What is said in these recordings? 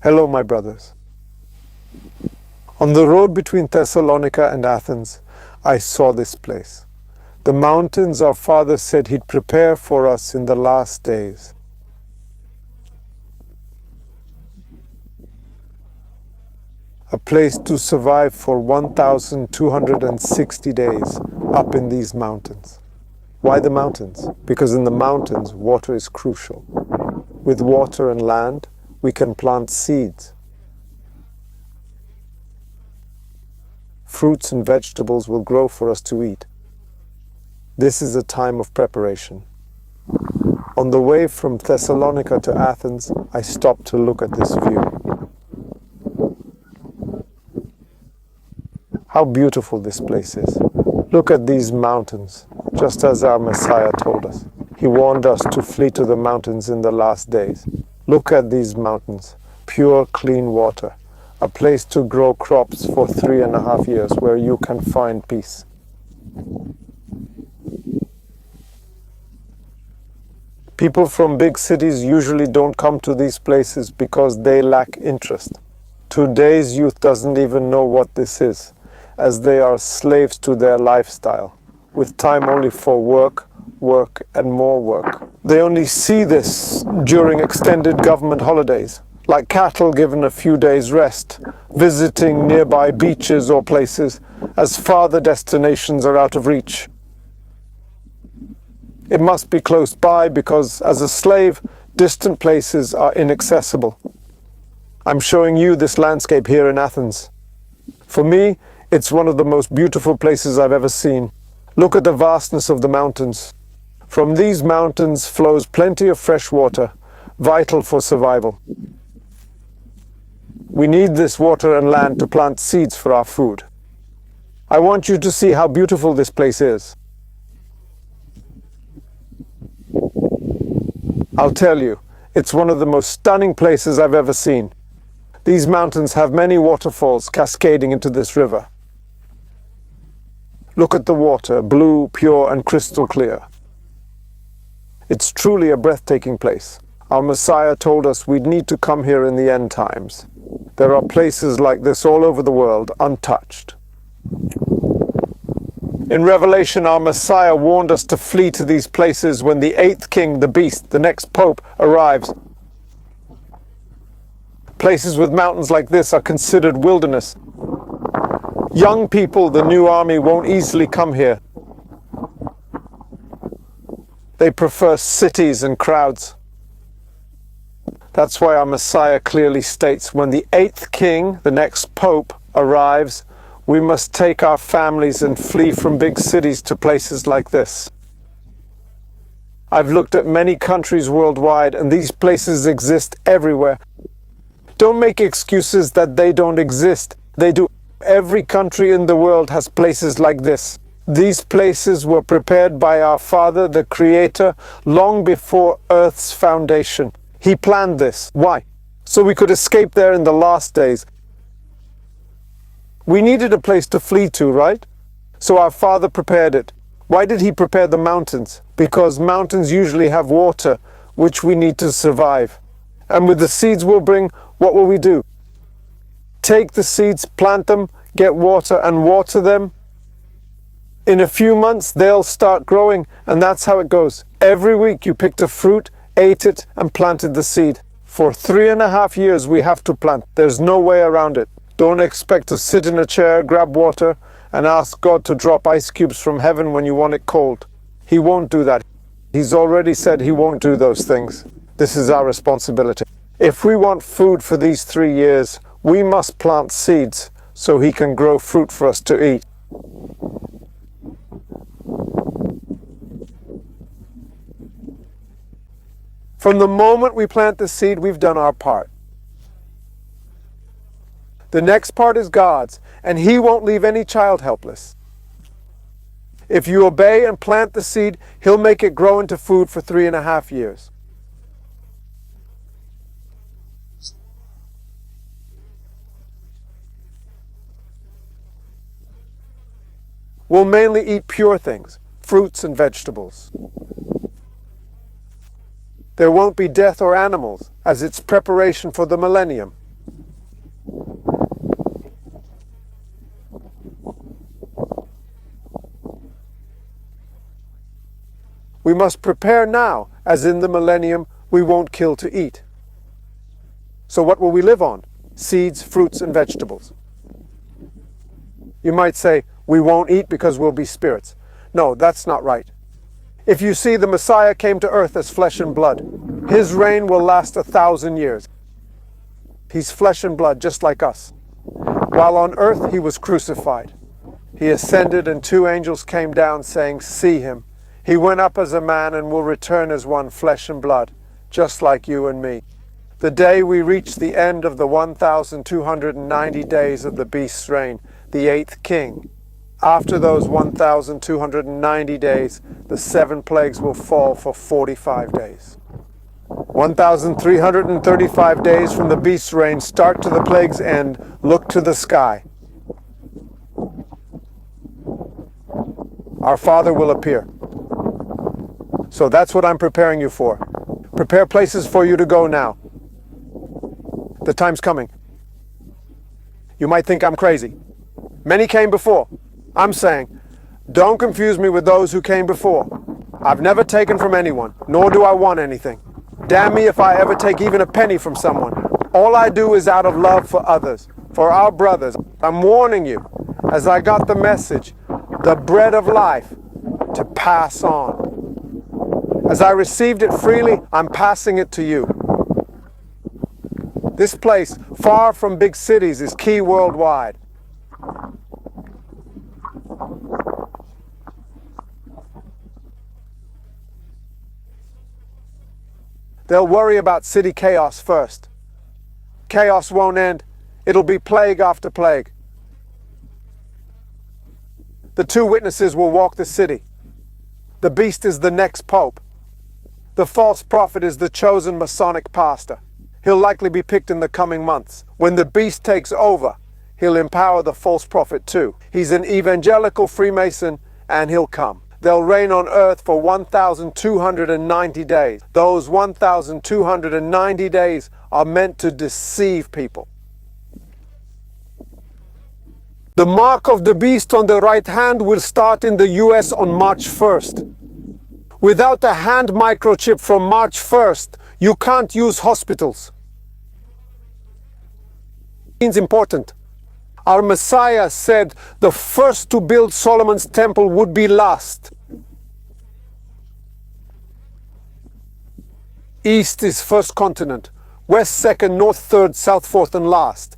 Hello, my brothers. On the road between Thessalonica and Athens, I saw this place. The mountains our Father said He'd prepare for us in the last days. A place to survive for 1,260 days up in these mountains. Why the mountains? Because in the mountains, water is crucial. With water and land, we can plant seeds. Fruits and vegetables will grow for us to eat. This is a time of preparation. On the way from Thessalonica to Athens, I stopped to look at this view. How beautiful this place is. Look at these mountains, just as our Messiah told us. He warned us to flee to the mountains in the last days. Look at these mountains, pure, clean water, a place to grow crops for 3.5 years where you can find peace. People from big cities usually don't come to these places because they lack interest. Today's youth doesn't even know what this is, as they are slaves to their lifestyle, with time only for work, and more work. They only see this during extended government holidays, like cattle given a few days rest, visiting nearby beaches or places, as farther destinations are out of reach. It must be close by because, as a slave, distant places are inaccessible. I'm showing you this landscape here in Athens. For me, it's one of the most beautiful places I've ever seen. Look at the vastness of the mountains. From these mountains flows plenty of fresh water, vital for survival. We need this water and land to plant seeds for our food. I want you to see how beautiful this place is. I'll tell you, it's one of the most stunning places I've ever seen. These mountains have many waterfalls cascading into this river. Look at the water, blue, pure, and crystal clear. It's truly a breathtaking place. Our Messiah told us we'd need to come here in the end times. There are places like this all over the world, untouched. In Revelation, our Messiah warned us to flee to these places when the 8th king, the beast, the next pope, arrives. Places with mountains like this are considered wilderness. Young people, the new army, won't easily come here. They prefer cities and crowds. That's why our Messiah clearly states, when the 8th king, the next pope, arrives, we must take our families and flee from big cities to places like this. I've looked at many countries worldwide, and these places exist everywhere. Don't make excuses that they don't exist. They do. Every country in the world has places like this. These places were prepared by our Father, the Creator, long before Earth's foundation. He planned this. Why? So we could escape there in the last days. We needed a place to flee to, right? So our Father prepared it. Why did He prepare the mountains? Because mountains usually have water, which we need to survive. And with the seeds we'll bring, what will we do? Take the seeds, plant them, get water, and water them. In a few months, they'll start growing, and that's how it goes. Every week you picked a fruit, ate it, and planted the seed. For 3.5 years we have to plant. There's no way around it. Don't expect to sit in a chair, grab water, and ask God to drop ice cubes from heaven when you want it cold. He won't do that. He's already said He won't do those things. This is our responsibility. If we want food for these 3 years, we must plant seeds so He can grow fruit for us to eat. From the moment we plant the seed, we've done our part. The next part is God's, and He won't leave any child helpless. If you obey and plant the seed, He'll make it grow into food for 3.5 years. We'll mainly eat pure things, fruits and vegetables. There won't be death or animals, as it's preparation for the millennium. We must prepare now, as in the millennium we won't kill to eat. So what will we live on? Seeds, fruits, and vegetables. You might say, we won't eat because we'll be spirits. No, that's not right. If you see, the Messiah came to earth as flesh and blood. His reign will last 1,000 years. He's flesh and blood, just like us. While on earth, he was crucified. He ascended, and 2 angels came down, saying, see him. He went up as a man and will return as one, flesh and blood, just like you and me. The day we reach the end of the 1,290 days of the beast's reign, the 8th king, after those 1,290 days, the 7 plagues will fall for 45 days. 1,335 days from the beast's reign, start to the plague's end, look to the sky. Our Father will appear. So that's what I'm preparing you for. Prepare places for you to go now. The time's coming. You might think I'm crazy. Many came before. I'm saying, don't confuse me with those who came before. I've never taken from anyone, nor do I want anything. Damn me if I ever take even a penny from someone. All I do is out of love for others, for our brothers. I'm warning you, as I got the message, the bread of life, to pass on. As I received it freely, I'm passing it to you. This place, far from big cities, is key worldwide. They'll worry about city chaos first. Chaos won't end. It'll be plague after plague. The 2 witnesses will walk the city. The beast is the next pope. The false prophet is the chosen Masonic pastor. He'll likely be picked in the coming months. When the beast takes over, he'll empower the false prophet too. He's an evangelical Freemason, and he'll come. They'll reign on earth for 1,290 days. Those 1,290 days are meant to deceive people. The mark of the beast on the right hand will start in the US on March 1st. Without a hand microchip from March 1st, you can't use hospitals. It's important. Our Messiah said the first to build Solomon's temple would be last. East is first continent, west second, north third, south fourth, and last.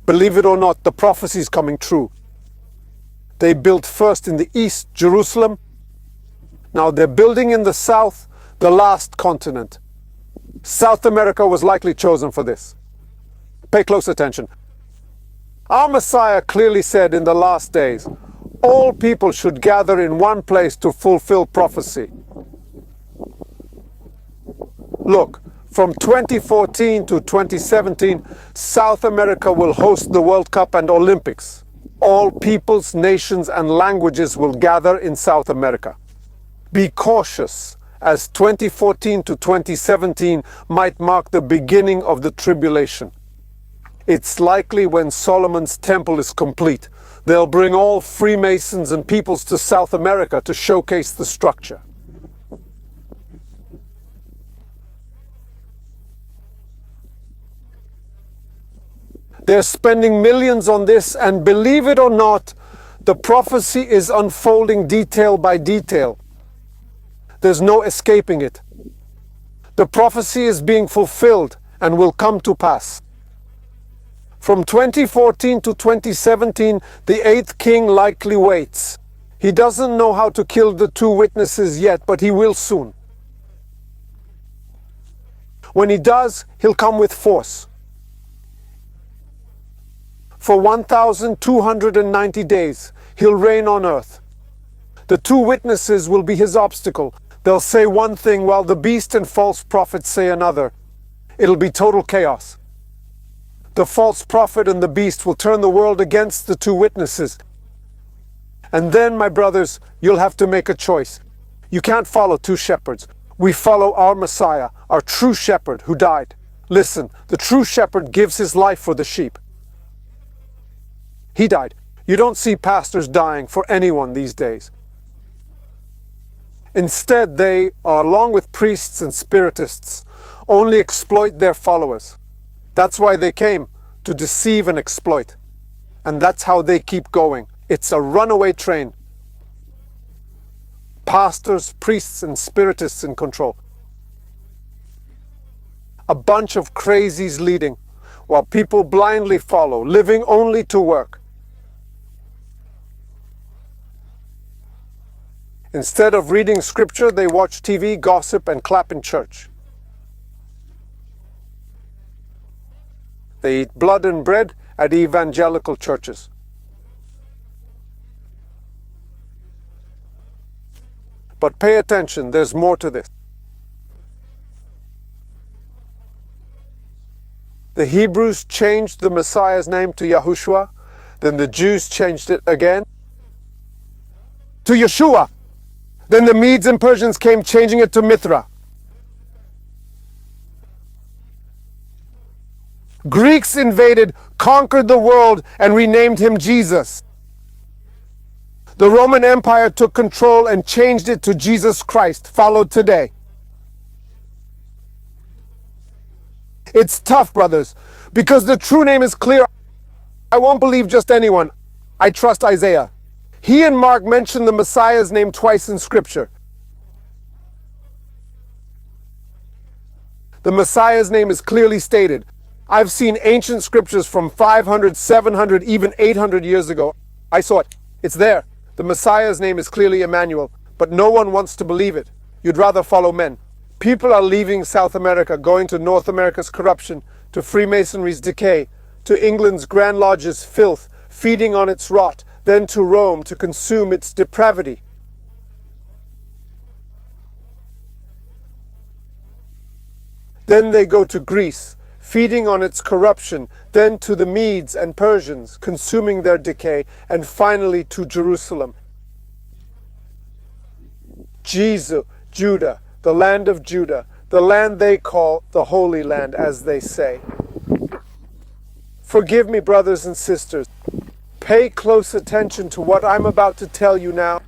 Believe it or not, the prophecy is coming true. They built first in the east, Jerusalem. Now they're building in the south, the last continent. South America was likely chosen for this. Pay close attention. Our Messiah clearly said in the last days, all people should gather in one place to fulfill prophecy. Look, from 2014 to 2017, South America will host the World Cup and Olympics. All peoples, nations, and languages will gather in South America. Be cautious, as 2014 to 2017 might mark the beginning of the tribulation. It's likely when Solomon's temple is complete, they'll bring all Freemasons and peoples to South America to showcase the structure. They're spending millions on this, and believe it or not, the prophecy is unfolding detail by detail. There's no escaping it. The prophecy is being fulfilled and will come to pass. From 2014 to 2017, the 8th king likely waits. He doesn't know how to kill the 2 witnesses yet, but he will soon. When he does, he'll come with force. For 1,290 days, he'll reign on earth. The 2 witnesses will be his obstacle. They'll say one thing while the beast and false prophet say another. It'll be total chaos. The false prophet and the beast will turn the world against the 2 witnesses. And then, my brothers, you'll have to make a choice. You can't follow 2 shepherds. We follow our Messiah, our true shepherd who died. Listen, the true shepherd gives his life for the sheep. He died. You don't see pastors dying for anyone these days. Instead, they, along with priests and spiritists, only exploit their followers. That's why they came, to deceive and exploit. And that's how they keep going. It's a runaway train. Pastors, priests, and spiritists in control. A bunch of crazies leading, while people blindly follow, living only to work. Instead of reading scripture, they watch TV, gossip, and clap in church. They eat blood and bread at evangelical churches. But pay attention, there's more to this. The Hebrews changed the Messiah's name to Yahushua, then the Jews changed it again to Yeshua. Then the Medes and Persians came changing it to Mithra. Greeks invaded, conquered the world, and renamed him Jesus. The Roman Empire took control and changed it to Jesus Christ, followed today. It's tough, brothers, because the true name is clear. I won't believe just anyone. I trust Isaiah. He and Mark mention the Messiah's name twice in Scripture. The Messiah's name is clearly stated. I've seen ancient scriptures from 500, 700, even 800 years ago. I saw it. It's there. The Messiah's name is clearly Emmanuel, but no one wants to believe it. You'd rather follow men. People are leaving South America, going to North America's corruption, to Freemasonry's decay, to England's Grand Lodge's filth, feeding on its rot, then to Rome to consume its depravity. Then they go to Greece, feeding on its corruption, then to the Medes and Persians, consuming their decay, and finally to Jerusalem. Judah, the land of Judah, the land they call the Holy Land, as they say. Forgive me, brothers and sisters. Pay close attention to what I'm about to tell you now.